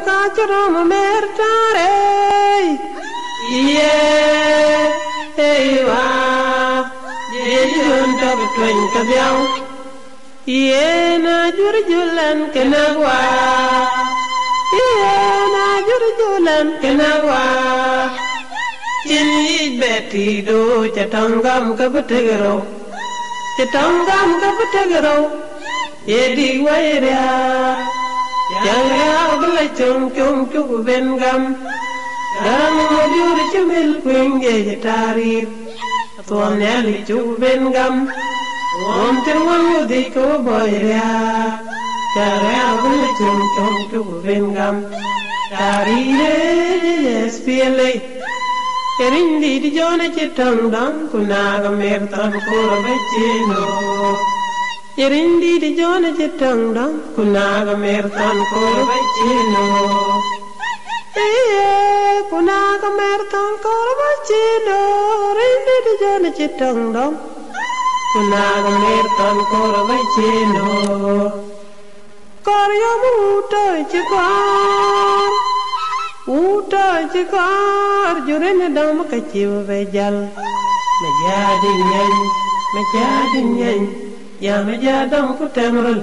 kachurum mertare wa yejun tab twen kabyaw na jurjulan kenagwa na jurjulan kenagwa Jini beti do chatangam kapategaro Chatangam kapategaro Yedi wairia Jaya abla chung chung chuk bengam Garam mojur chumil kwinge jatari Tuan yali chuk bengam Om terwang yudi ko boiria Jaya abla chung chung chuk bengam Tari re yespiele Erindi di jona cetang dam kunaga mertan kura becino Erindi di jona cetang dam kunaga mertan kura becino kunaga mertan kura becino Erindi di jona cetang dam kunaga mertan kura becino Karya muda cekar Uta cikar juren dam kecil bejal menjadi nyanyi ya menjadam ku temrul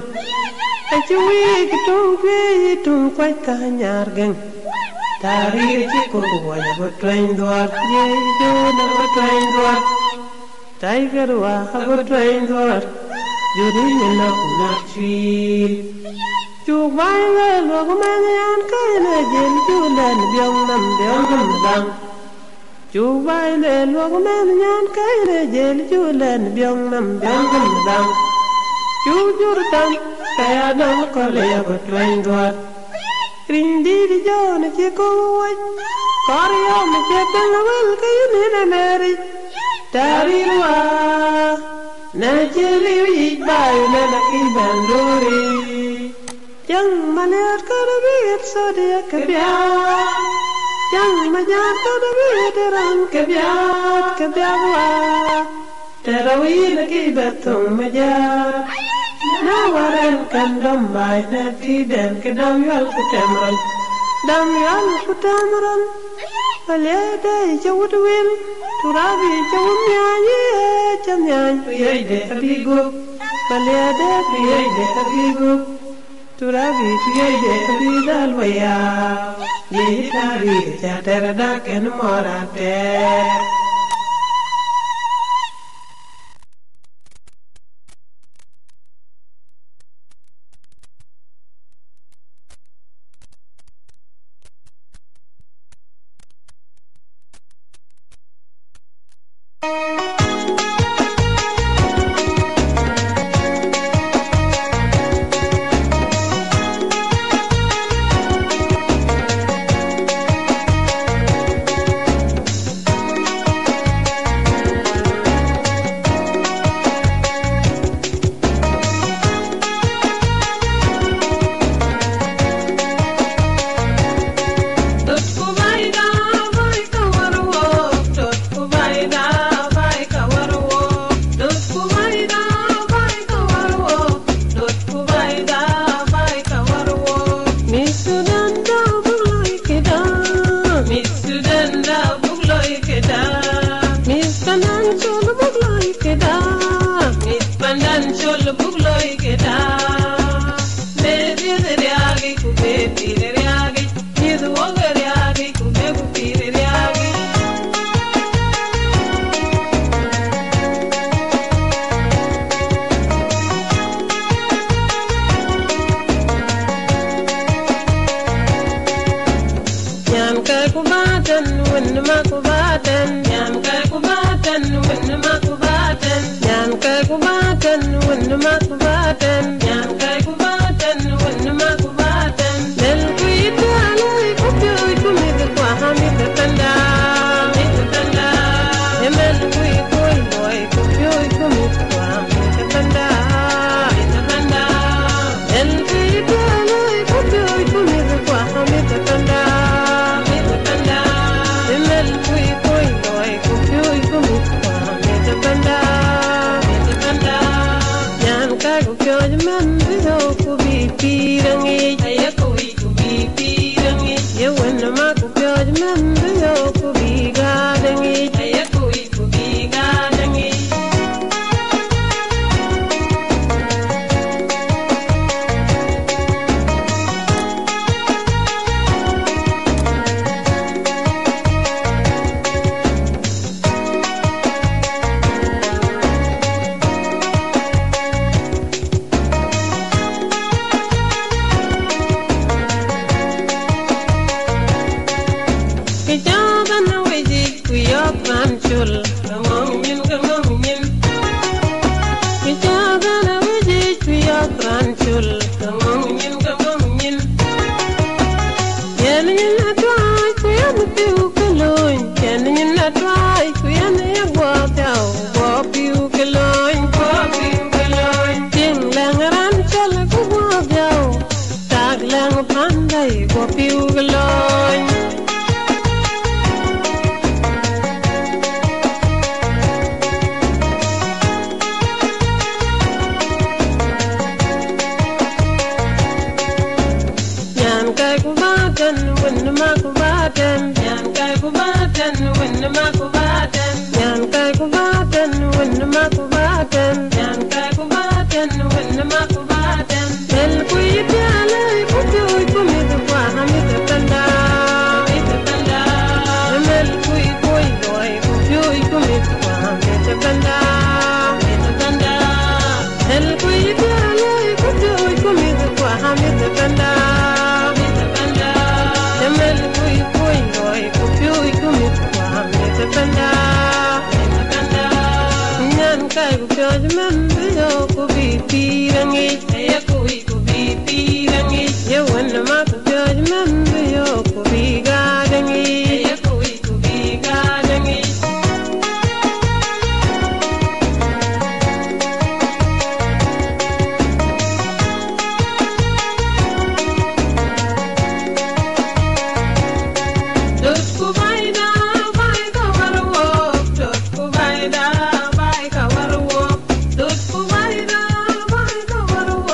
acuwi kitung tung kwai kanyar geng tari cikur wanya botwain duar ye jona botwain duar tiger wa botwain duar juren na kunacui Chuk vai le luộc mang yan cây le jen chu lên biong nam dang Chuk vai le luộc mang yan cây le jen chu lên biong nam dang Chu jur tam kaya dam ko le bot wain duat Rindi di jona che ko wai kar yo me che bang wel kay ni na meri Tari wa na cheli wi bai na na ki banduri Yang malihat kadabit sodia kebiat Yang majat kadabit terang kebiat wa Terawih lagi batung majat Nawaran kandam baik nanti dan kedam yal kutamran Dam yal kutamran Aliadai jawud wil Turabi jawud nyanyi Jam nyanyi Piyai de abigu Aliadai piyai de abigu Turabi piyai de abidal waya Ye tari jatera daken morate piuglon Nyan kai kubaten win ma kubaten Nyan kai kubaten win ma kubaten Nyan kai kubaten win ma kubaten Nyan kai kubaten win ma kubaten El kuyipyale kujoy kumit kwa hamit tanda El kuy loy kujoy kumit kwa hamit tanda El kuyipyale kujoy kumit kwa hamit tanda Nyan kai ku pyoj man biyo ku bi pirangi ya ku bi pirangi ya wan ma ku pyoj man biyo ku bi gadangi ya ku bi gadangi Dut ku baida bai ka warwo Dut ku baida bai ka warwo Dut ku baida bai ka warwo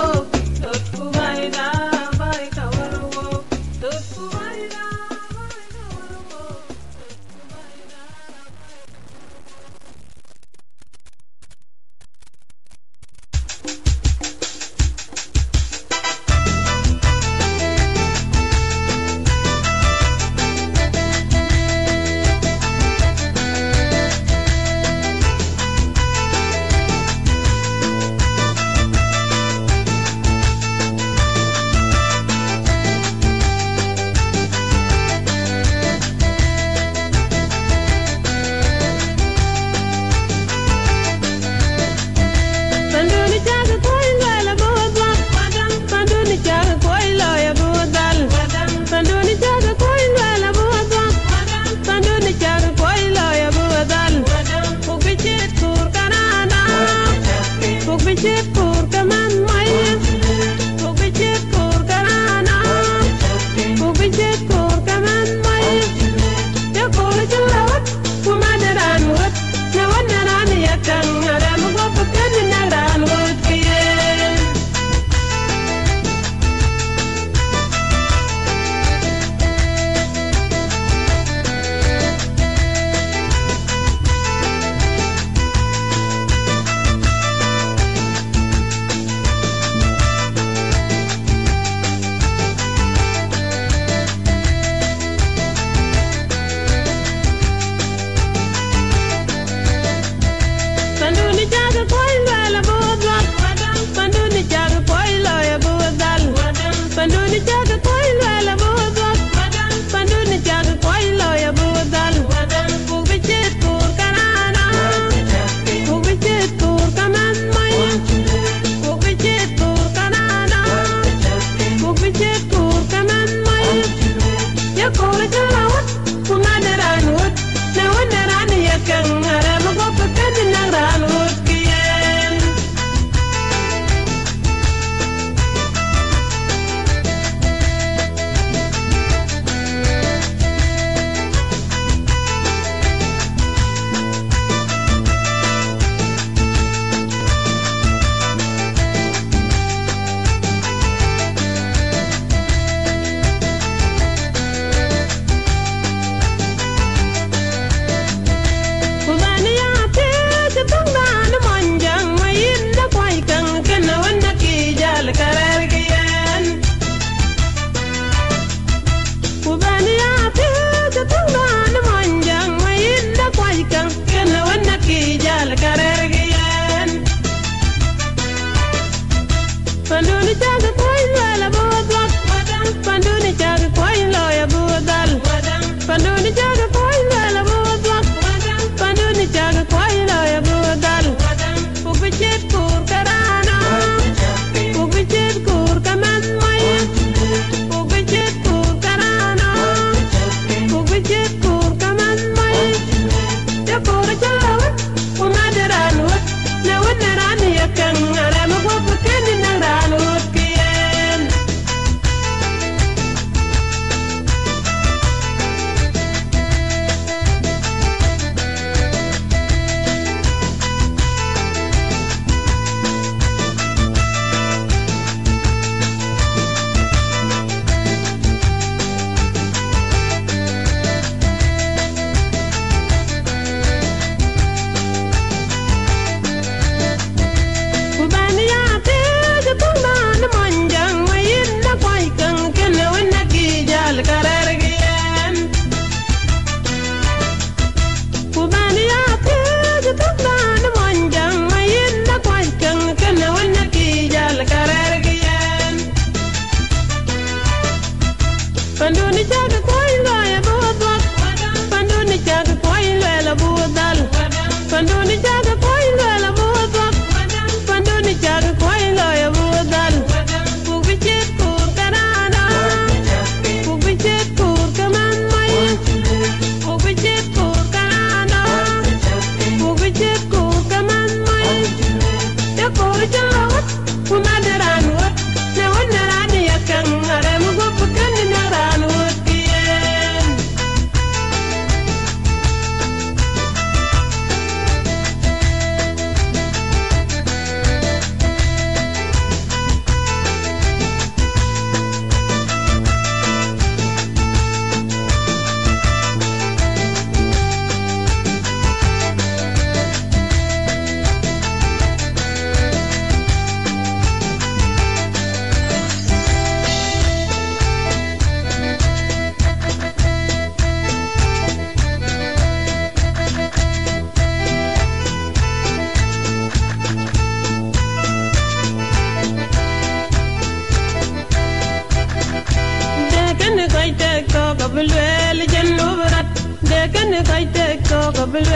لكن قيتك قبل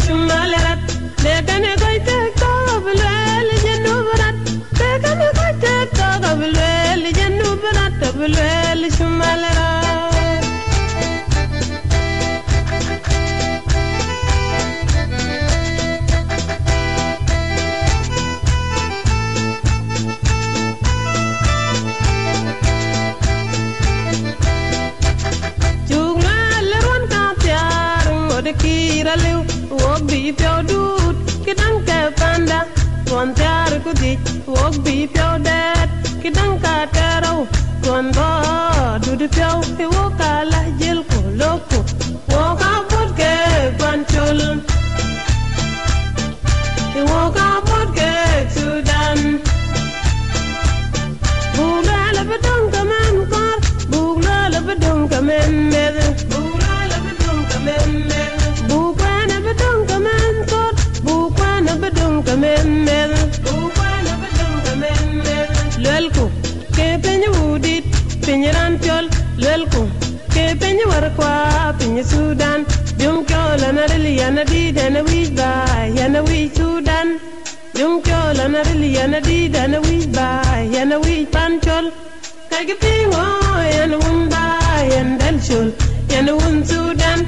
شمالات لكن قيتك قبل جنوبات لكن قيتك قبل جنوبات قبل شمالات kira liu wok bi pyo dut kidang ka panda kon tar ku di wok bi pyo dat kidang ka tarau kon ba du de pyo e wok ala jel ko loko wok a pot ke panchol e wok a pot ke Sudan bugla la bedong kaman kor bugla la bedong kamen med bugla la bedong kamen med Bukwana bedong kamen kot, bukwana bedong kamen mel, bukwana bedong kamen mel. Lelku ke penye udit, penye ranchol, lelku ke penye warkwa, penye Sudan. Jung chola na rili yana di dana wi ba, yana wi Sudan. Jung chola na rili yana di dana wi ba, yana wi panchol. Kage pingo yana wumba, yana delchol, yana wun Sudan.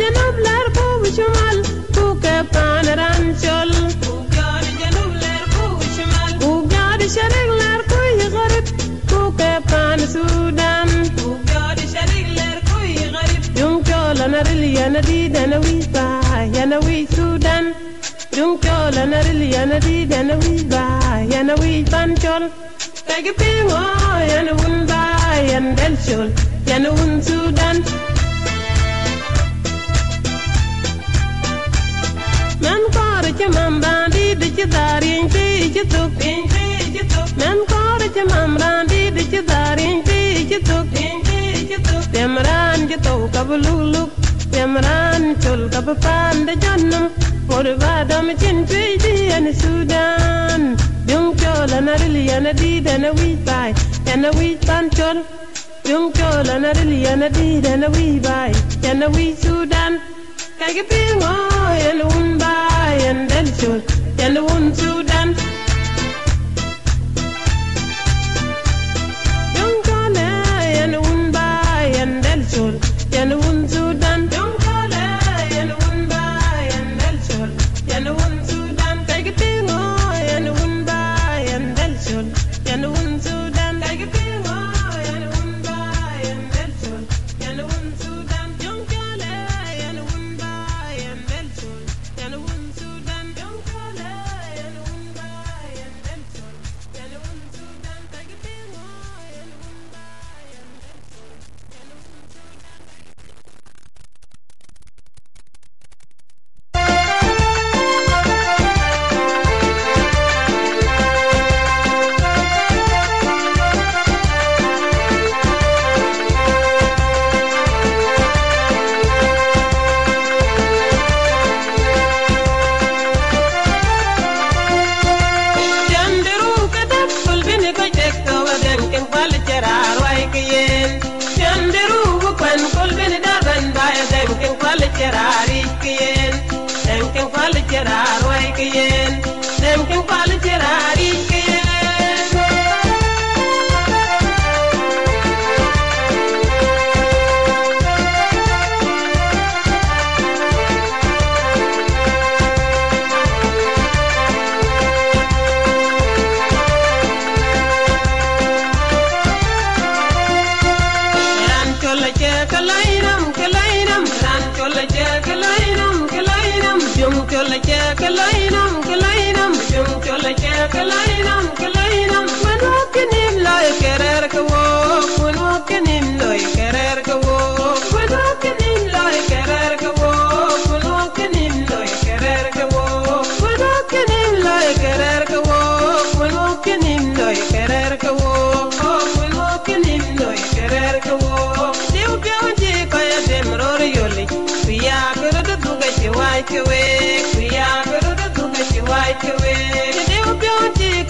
Janub lar bu shumal bu ke panaran chol bu gar janub lar bu shumal bu gar sharik lar koy gharib bu ke pan Sudan bu gar sharik lar koy gharib jum chola naril yana di dana wi ba yana wi Sudan jum chola naril yana di dana wi ba yana wi pan chol kage pingo yana wun ba yana del chol yana wun Sudan Men kore che mam randi de che darin che tuk Men kore che mam randi de che darin che tuk Temran che to kabululuk Temran chul kapapan de jannam Mori vadam chin che di an Sudan Yung chola narili yana di dana wi bai Yana wi pan chol Yung chola narili yana di dana wi bai Yana wi Sudan Kage pingo yana wun ba yana del chul yana wun Sudan Yung kole yana wun ba yana del chul yana wun Sudan Yung kole yana wun ba yana del chul yana wun Sudan Kage pingo yana wun ba yana del chul yana wun Sudan Kage pingo yana wun ba yana del chul yana wun Sudan Yung kole yana wun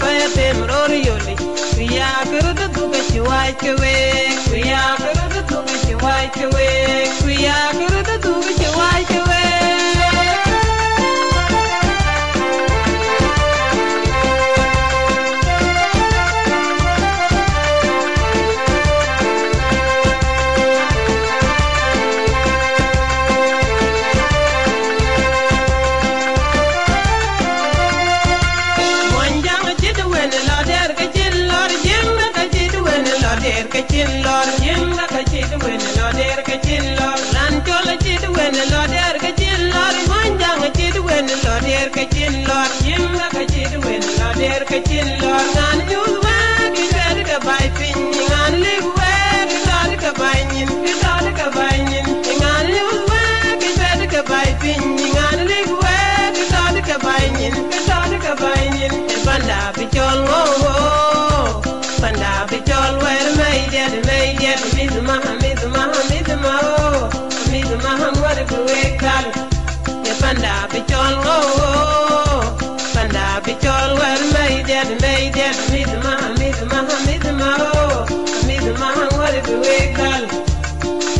Why ke we ku ya guru da tu ke wai ke we ku ya guru da tu ke wai ke we Kachin lor jinga kachin wen lo der kachin lor lan chola chid wen lo der kachin lor manjang chid wen lo der kachin lor jinga kachin wen lo der kachin lor nan yul wa ki der ka bai pin ngan le wa ki der ka bai nyin ki der ka bai nyin ngan yul wa ki der ka bai pin ngan le wa ki der ka bai nyin ki der ka bai nyin banda bi chol ngo Panda bichol wer meided midma war kuwekal ya panda bichol panda bichol wer meided midma war kuwekal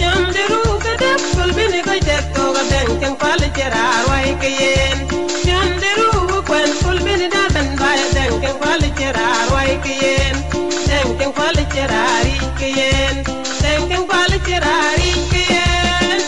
jam deru kadap kulbini ko jetto gaden kan pal chera wai kayen jam deru kwen kulbini dadan bay den kan pal chera wai kayen Tengkeng pala cerari kayen, tengkeng pala cerari kayen.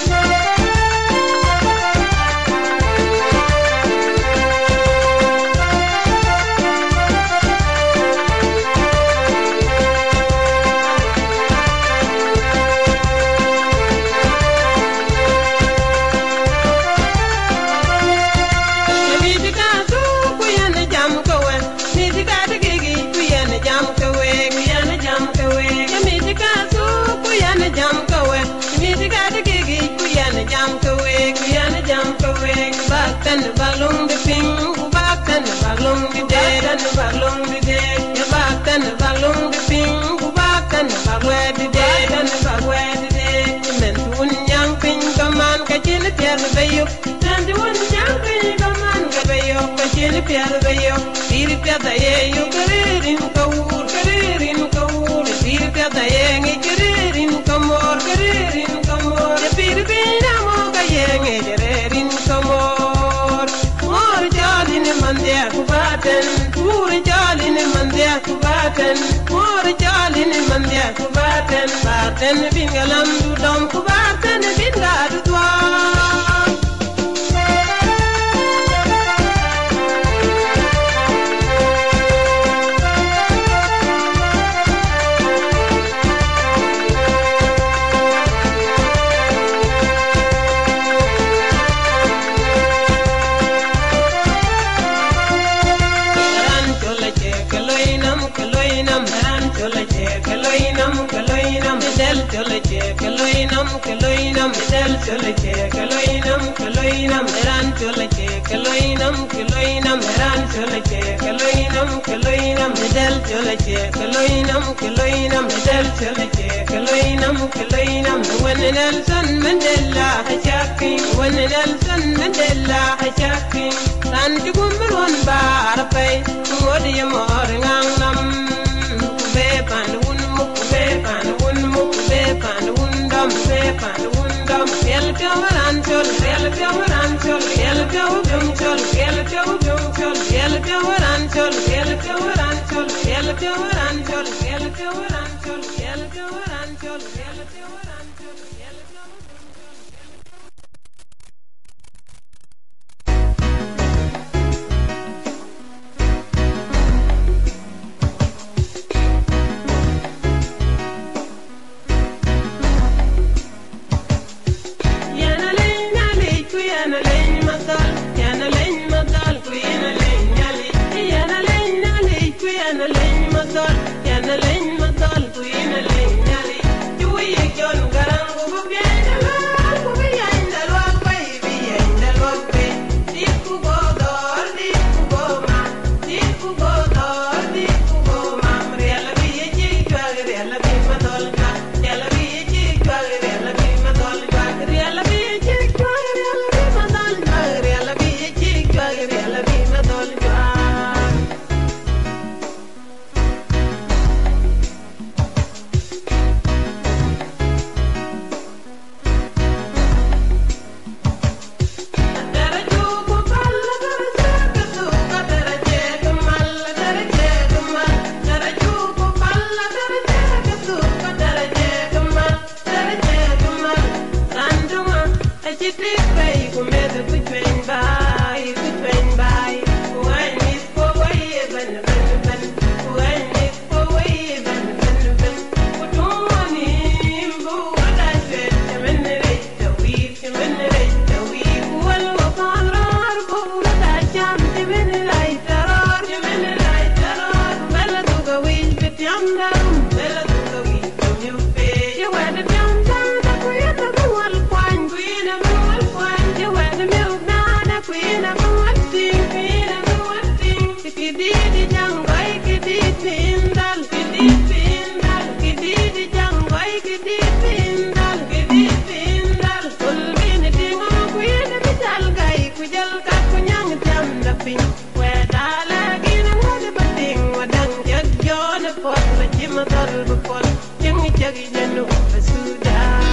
Midika tu kuyan jam kawan, midika degi kuyan jam kawan. Baktan balung di ping, baktan balung di dedan balung di ded. Ya baktan balung di ping, baktan bagwe di dedan bagwe di ded. Mentun yang ping kaman kacil tiar bayuk, mentun yang ping kaman kabayuk kacil tiar bayuk. Diri tiada ye yu keririn kawur, diri tiada ye ngikeririn kamor, ya pir pina mo kaye ngejererin kamor. Mor jalin mandia kubaten, pur jalin mandia kubaten, mor jalin mandia kubaten, baten bingalam dudom kubaten bingadu dua. Nelson Mandela hachaki, when Nelson Mandela hachaki, and you go on bar pay, what do you more nganam, bep and undum, Yana lein madal, yana lein madal, yana lein ping weda lagi na wada bating wadang jag jona pot la jima dal bu pot jangi jagi janu Sudan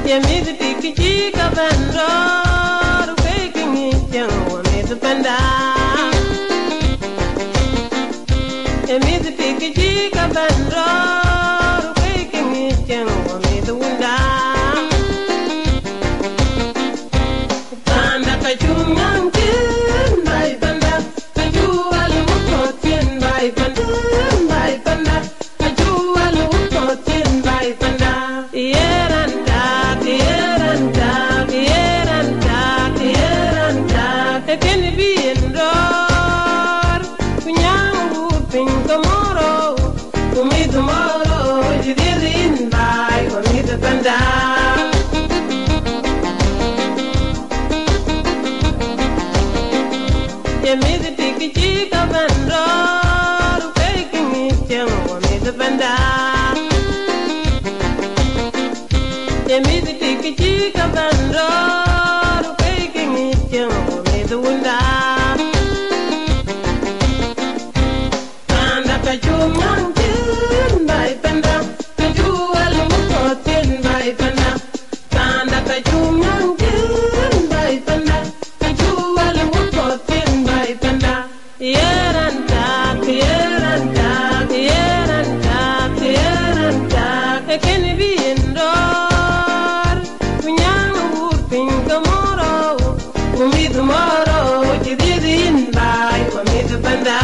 Yemiz tikiji kabandor pekingi jangwa miz panda Yemiz tikiji kabandor pekingi jangwa miz wunda Panda kachungang kin bai panda kajual mukotin bai panda bai panda kajual mukotin bai panda Yeranta Can be indoor? Kunyang ping tomorrow, to me tomorrow, you did in by for me the panda. You made the ticket of andor, faking it, young for me the panda. You made the ticket of andor, faking it, young. The wunda Panda kachumang tin bai panda kajual mukotin bai panda Panda kachumang tin bai panda kajual mukotin bai panda Yeranta Can be indoor Kunyang whooping tomorrow Umi tomorrow, you did in by for me the panda.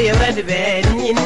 ya wad benin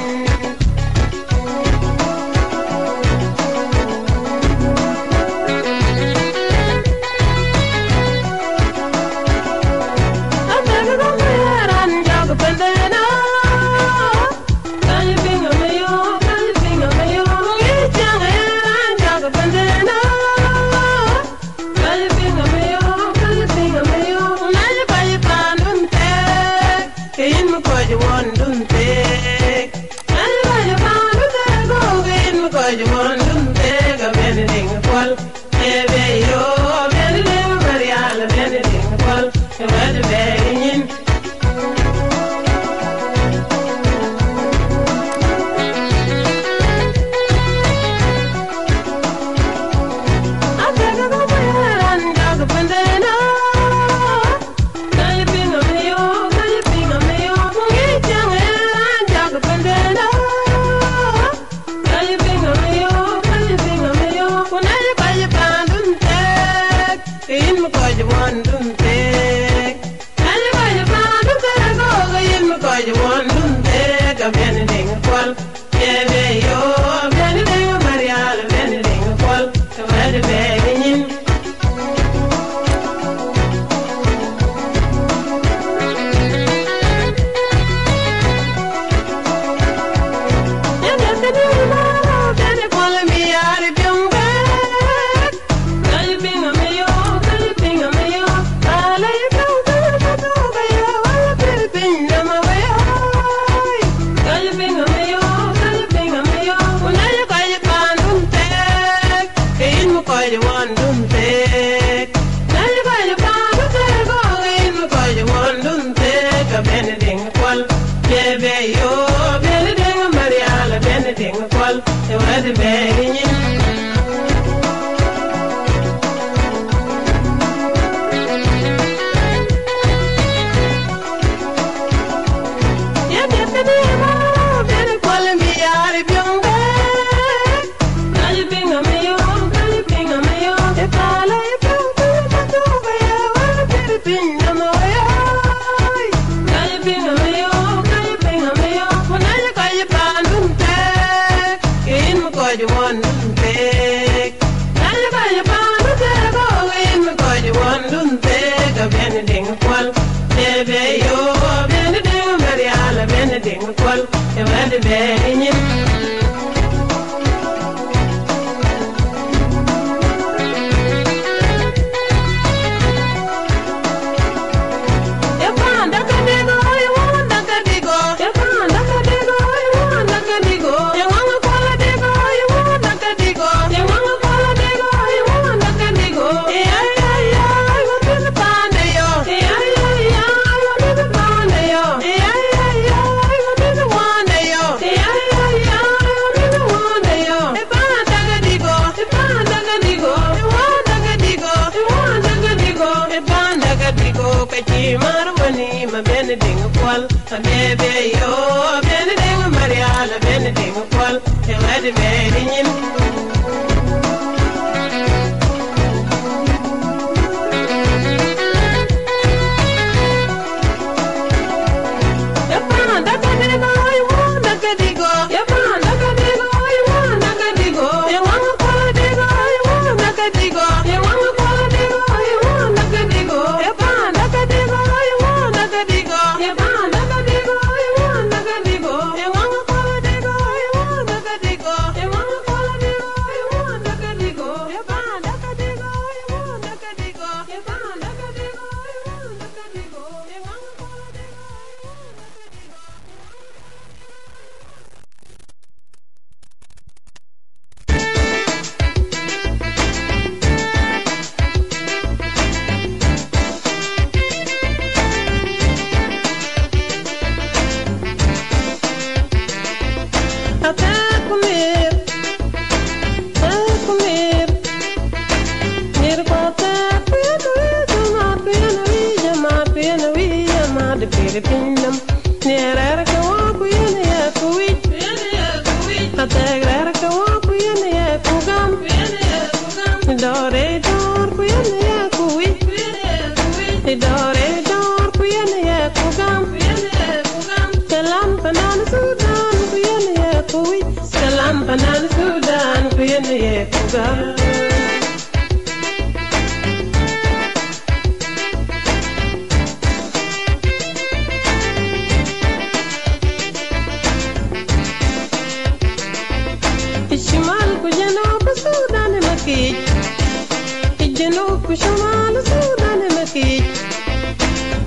Dore dor kuyene ya kugam, selam pana banana Sudan kuyene ye kuwi salam banana Sudan kuyene ye kuga Ishimal kujanub Sudan makij Ijanub kushimal Sudan makij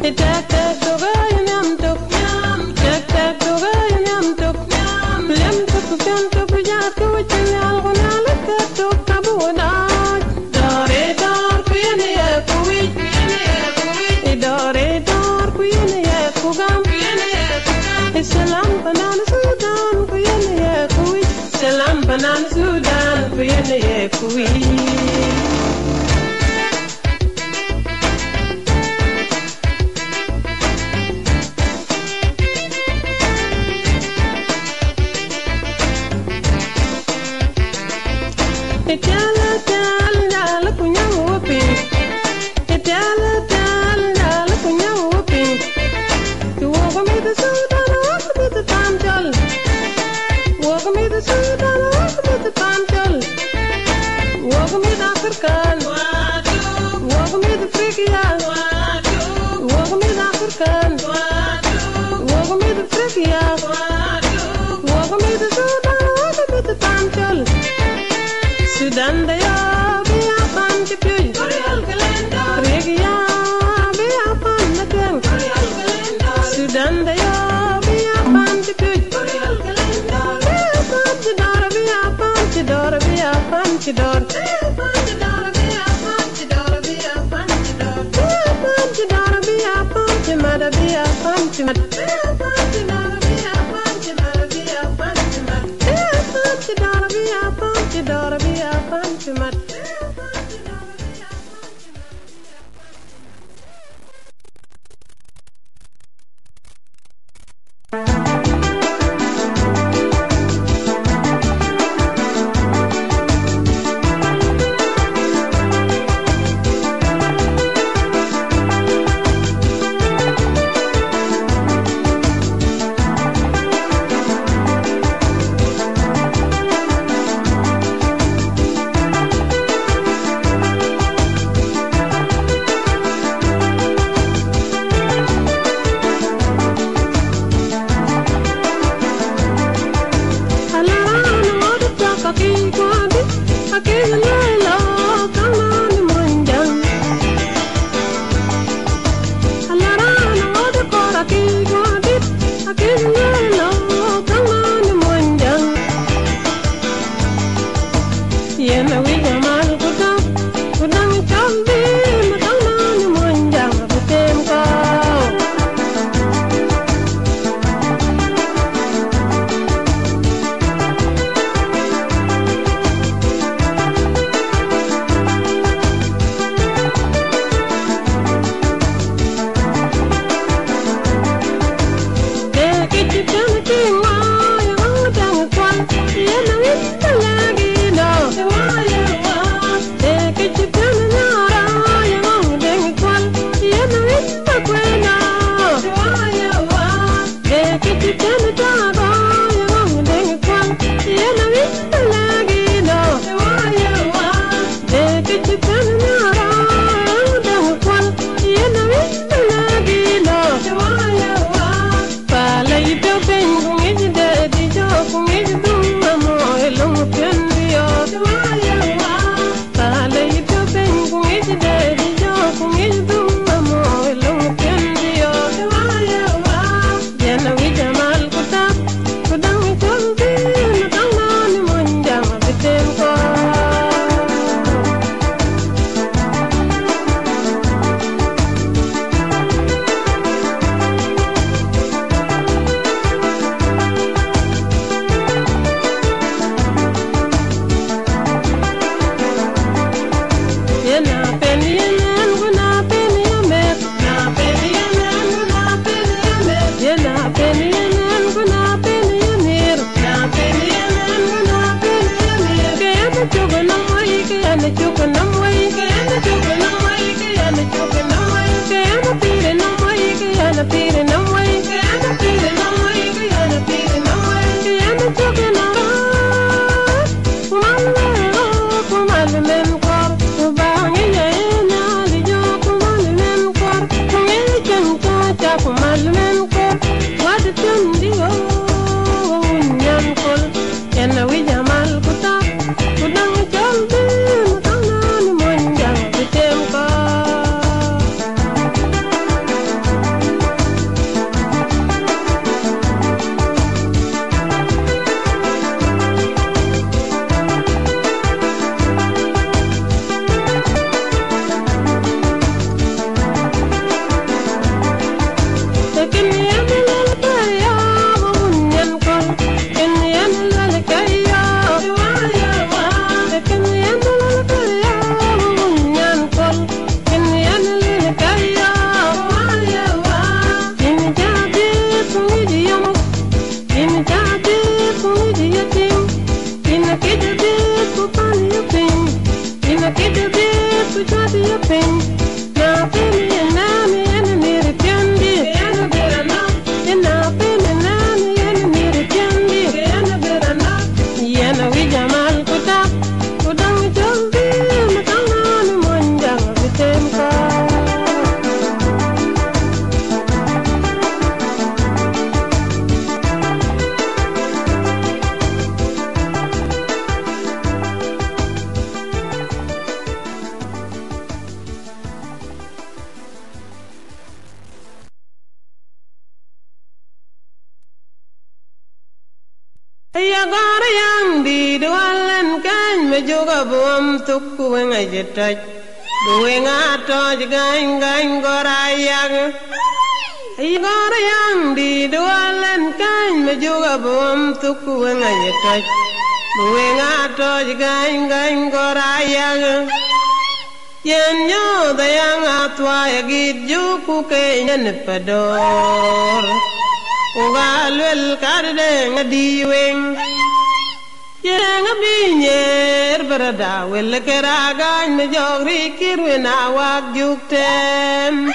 Tak tak doga yam tok yam tak tak doga yam tok yam lem tok kan tok ja to chal gona lak tok kabuda dare dar kuyene ye kuwi dare dar kuyene ye kugam salam banana Sudan kuyene ye kuwi salam banana Sudan kuyene ye kuwi Itala tal dal kunya wopi Itala tal dal kunya wopi Tu woga me the Sudan woga me the panjal Woga me the Sudan woga me the panjal Woga me the African Woga me the Frigia Woga me the African Woga me the Frigia Woga me the Sudan woga me the panjal Sudan da ya be apan ke pyoj Regi ya be apan na ken Sudan da ya be apan ke pyoj Be apan ke dor be apan ke dor be apan ke dor Be apan ke dor be apan ke dor be apan ke dor Be apan ke dor be apan ke mad be apan ke mad Be apan ke dor be apan ke mad be apan ke mad Be apan ke dor be apan ke dor be apan ke mad chabi puni yatim ina kidabi pupani yapin ina kidabi puchabi yapin na pini na mi ena miri piandi ena berana ena pini na mi ena miri piandi ena berana ena wijamal kutak kudang jambi matangan monjang bitemka ya gara yang di dualan kan mejoga bom tukku ngai jetaj duenga to gaing gaing gorayang ya gara yang di dualan kan mejoga bom tukku ngai jetaj duenga to gaing gaing gorayang yen yo dayang atwa ya gidju ke nyen pador ugalwel karde ngadiweng yang binyer berada wel keragan me jogri kirwena wak juktem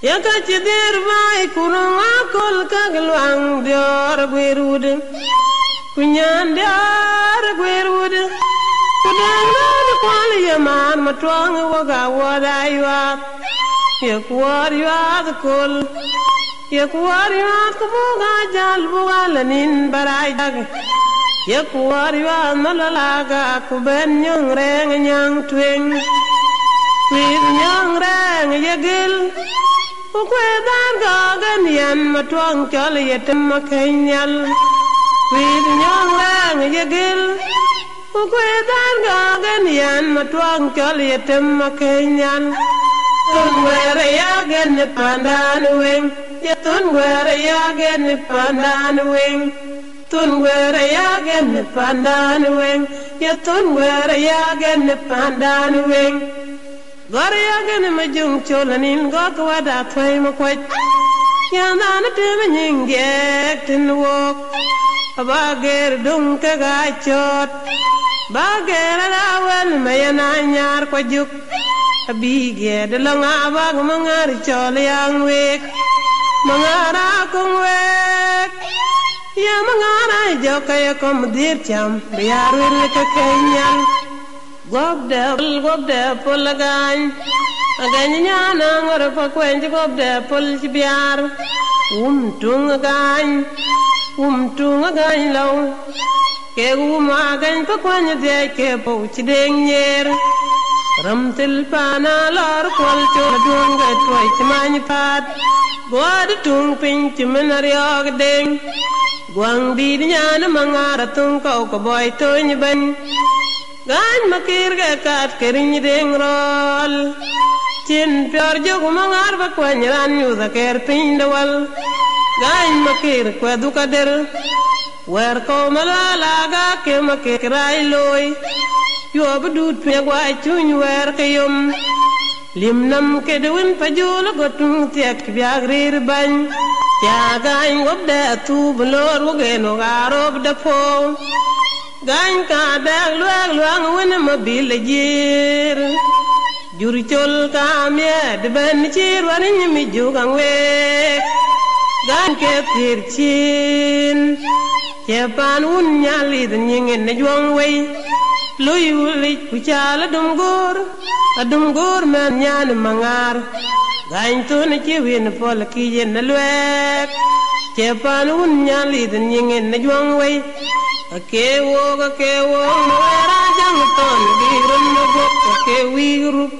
ya kacidir vai kurang akol kagelwang dior gwerud kunyan dior gwerud kudang kwal yaman matwang waga wadaiwa ya kwar ya kol ya kuwariwa kubuga jal bugalanin barayag ya kuwariwa malalaga kuben nyang reng nyang twing kwid nyang reng yagil ukwedan gagan yan matwang chal yetem makenyal kwid nyang reng yagil ukwedan gagan yan matwang chal yetem makenyal tunwere yagen pandan weng ya tunwere yagen pandan weng tunwere yagen pandan weng ya tunwere yagen pandan weng gor yagen majung cholanin gok wada thai makwaj ya nan tem nyingek tin wok bager dung ka gachot bager lawan mayana nyar kwajuk abige de longa bag mangar chol yang wek mangara kong wek ya mangara jokaya kom dir cham biarwil ka kenyal gobde polagan aganya na ngor pa kwenj gobde pol biar tung gan law ke gan pa kwanya de ke pouch deng nyer ramtil pana lor kwal chol dunga toy chmany pat god tung pin chmenar yog deng gwang di nyana mangara tung kau ko boy toy ban gan makir ga kat kerin deng rol chin pyar jog mangar ba kwany ran yu da ker pin dawal gan makir kwa du kader wer ko malala ga ke makir rai loy yo budut pe gwai chuny wer kayum limnam kedwin pajul gotung tiek biagrir ban ya gain gobde tu blor wogeno garob de po gain ka dag luang wen mabil jir jur chol ka me de ben chir warin mi jugang we gain ke tir chin ke pan un nyali de nyingen ne jwang we luy wulik puchala adum gor men nyan mangar gain to ne chiwin pol ki yen lwek che pan un nyan li den yingen ne jwang wei ke wo ra jang ton bi run no go ke wi rup